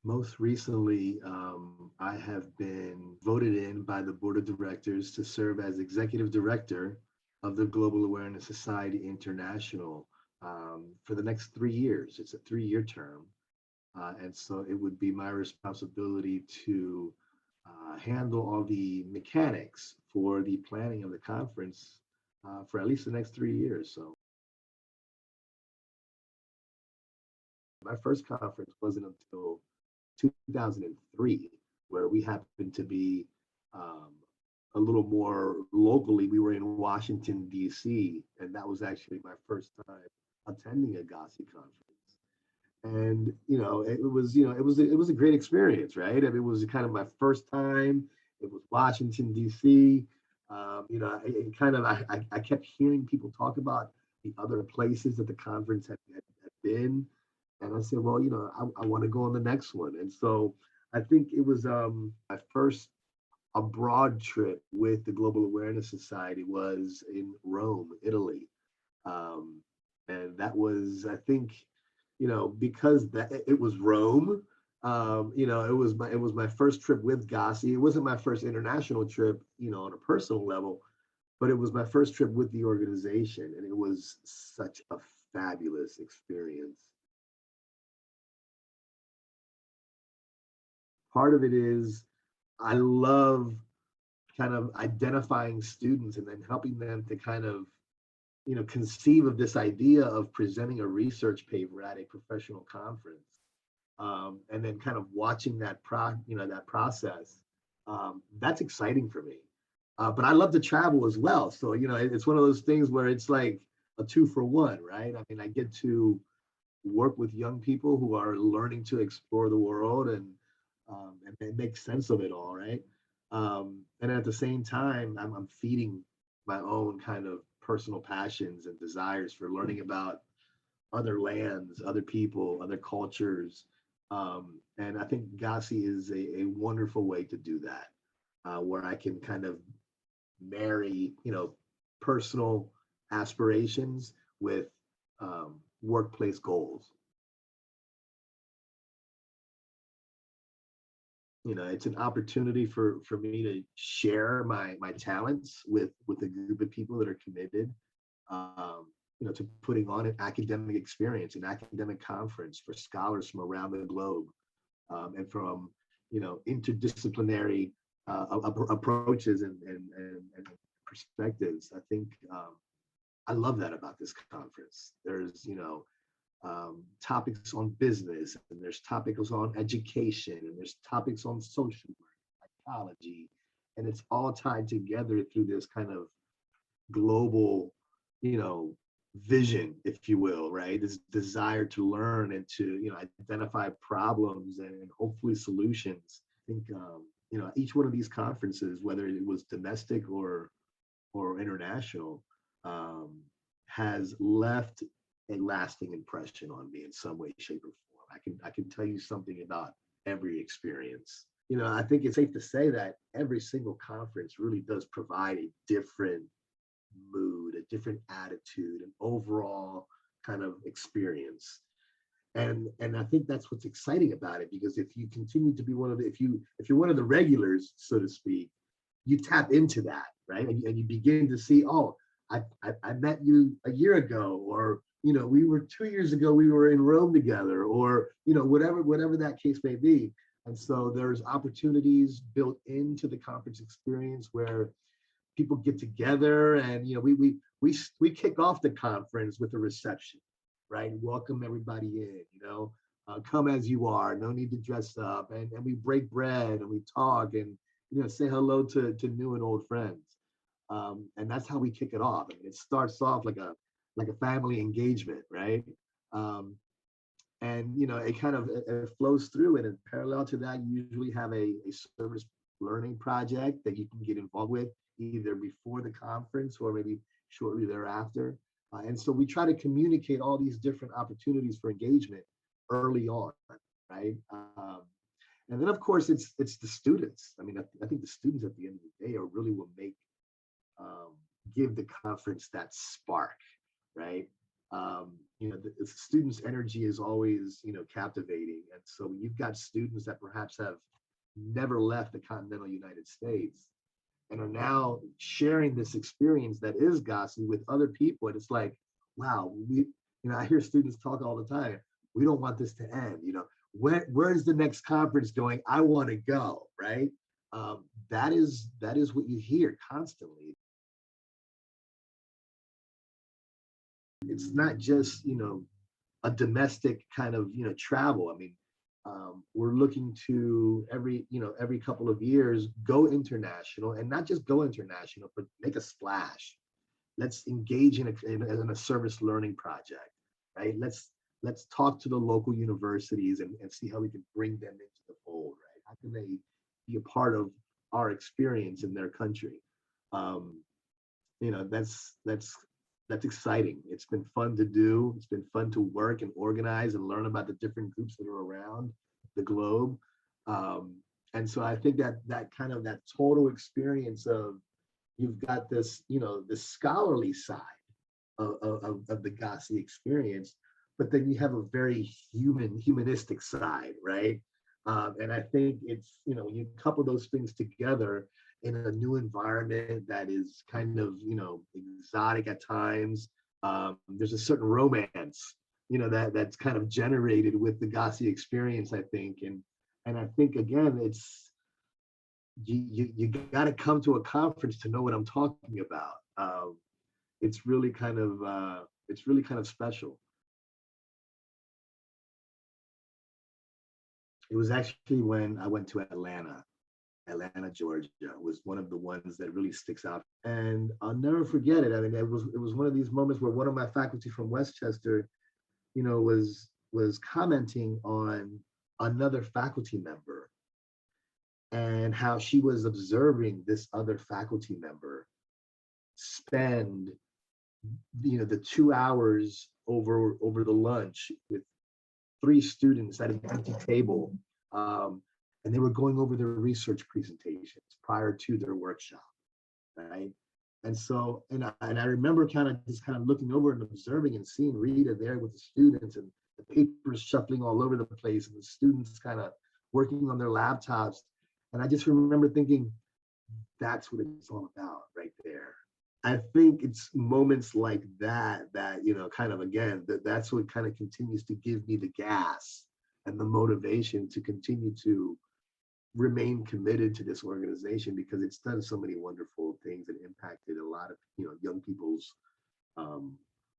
Most recently, I have been voted in by the board of directors to serve as executive director of the Global Awareness Society International for the next 3 years. It's a 3-year term. And so it would be my responsibility to handle all the mechanics for the planning of the conference for at least the next 3 years. So my first conference wasn't until 2003, where we happened to be um, a little more locally. We were in Washington, D.C., and that was actually my first time attending a GOSSI conference. And it was a great experience, right? I mean, it was kind of my first time. It was Washington, D.C. I kept hearing people talk about the other places that the conference had been, and I said, well, I want to go on the next one. And so I think it was my first abroad trip with the Global Awareness Society was in Rome, Italy. Um, and that was, I think, because that it was Rome. It was my first trip with Gossi. It wasn't my first international trip, on a personal level, but it was my first trip with the organization, and it was such a fabulous experience. Part of it is I love kind of identifying students and then helping them to kind of conceive of this idea of presenting a research paper at a professional conference, and then kind of watching that process. That's exciting for me. But I love to travel as well, so it's one of those things where it's like a two for one, right? I mean, I get to work with young people who are learning to explore the world and make sense of it all, right? And at the same time, I'm feeding my own kind of personal passions and desires for learning about other lands, other people, other cultures. And I think Gasi is a wonderful way to do that, where I can kind of marry, personal aspirations with workplace goals. It's an opportunity for me to share my talents with a group of people that are committed, to putting on an academic experience, an academic conference for scholars from around the globe, and from interdisciplinary approaches and perspectives. I think I love that about this conference. There's topics on business, and there's topics on education, and there's topics on social work, psychology, and it's all tied together through this kind of global, you know, vision, if you will, right? This desire to learn and to, identify problems and hopefully solutions. I think, each one of these conferences, whether it was domestic or international, um, has left a lasting impression on me in some way, shape, or form. I can tell you something about every experience. I think it's safe to say that every single conference really does provide a different mood, a different attitude, an overall kind of experience. And I think that's what's exciting about it, because if you continue to be one of the if you're one of the regulars, so to speak, you tap into that, right? And you begin to see, oh, I met you a year ago, or we were 2 years ago, we were in Rome together, or whatever that case may be. And so there's opportunities built into the conference experience where people get together, and we kick off the conference with a reception, right? Welcome everybody in, come as you are, no need to dress up, and we break bread and we talk and say hello to new and old friends. And that's how we kick it off. I mean, it starts off like a family engagement, right? Um, and it kind of it flows through, and in parallel to that, you usually have a service learning project that you can get involved with either before the conference or maybe shortly thereafter. And so we try to communicate all these different opportunities for engagement early on, right? And then of course it's the students. I mean, I think the students at the end of the day are really what make um, give the conference that spark, right? The students' energy is always, captivating. And so you've got students that perhaps have never left the continental United States and are now sharing this experience that is Gossi with other people. And it's like, wow, I hear students talk all the time. We don't want this to end. Where's the next conference going? I want to go, right? That is what you hear constantly. It's not just a domestic kind of travel. I mean, we're looking to every couple of years go international, and not just go international, but make a splash. Let's engage in a service learning project, right? Let's talk to the local universities and see how we can bring them into the fold, right? How can they be a part of our experience in their country? Um, that's exciting. It's been fun to do. It's been fun to work and organize and learn about the different groups that are around the globe. Um, and so I think that total experience of you've got this scholarly side of the Gossi experience, but then you have a very humanistic side, right? And I think it's, when you couple those things together in a new environment that is kind of, exotic at times, there's a certain romance, that's kind of generated with the Gossi experience, I think. And I think, again, you got to come to a conference to know what I'm talking about. It's really kind of special. It was actually when I went to Atlanta, Georgia was one of the ones that really sticks out. And I'll never forget it. I mean, it was one of these moments where one of my faculty from Westchester, was commenting on another faculty member and how she was observing this other faculty member spend, the 2 hours over the lunch with three students at an empty table. And they were going over their research presentations prior to their workshop, right? And so, and I remember kind of looking over and observing and seeing Rita there with the students and the papers shuffling all over the place and the students kind of working on their laptops. And I just remember thinking, that's what it's all about right there. I think it's moments like that kind of, again, that's what kind of continues to give me the gas and the motivation to continue to remain committed to this organization, because it's done so many wonderful things and impacted a lot of young people's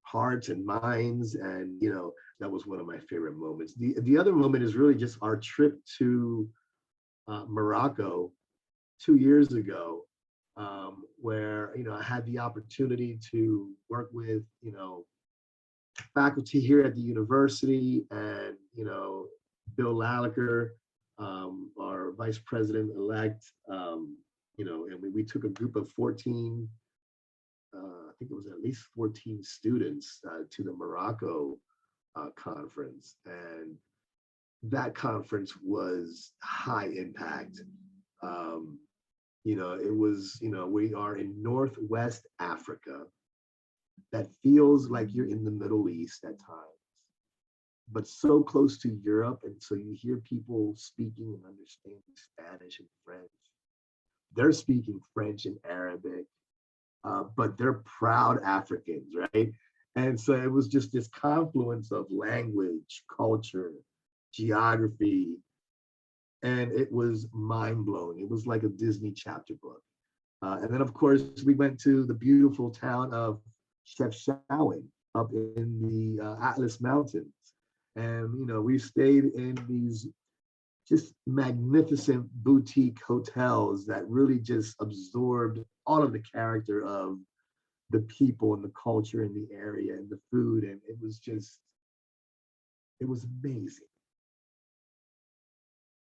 hearts and minds. And that was one of my favorite moments. The other moment is really just our trip to Morocco 2 years ago, where I had the opportunity to work with faculty here at the university, and Bill Lalaker, our vice president elect, and we took a group of 14, I think it was at least 14 students to the Morocco conference. And that conference was high impact. It was, we are in Northwest Africa. That feels like you're in the Middle East at times, but so close to Europe. And so you hear people speaking and understanding Spanish and French. They're speaking French and Arabic, but they're proud Africans, right? And so it was just this confluence of language, culture, geography, and it was mind-blowing. It was like a Disney chapter book. And then, of course, we went to the beautiful town of Chefchaouen up in the Atlas Mountains. And, we stayed in these just magnificent boutique hotels that really just absorbed all of the character of the people and the culture in the area and the food. And it was amazing.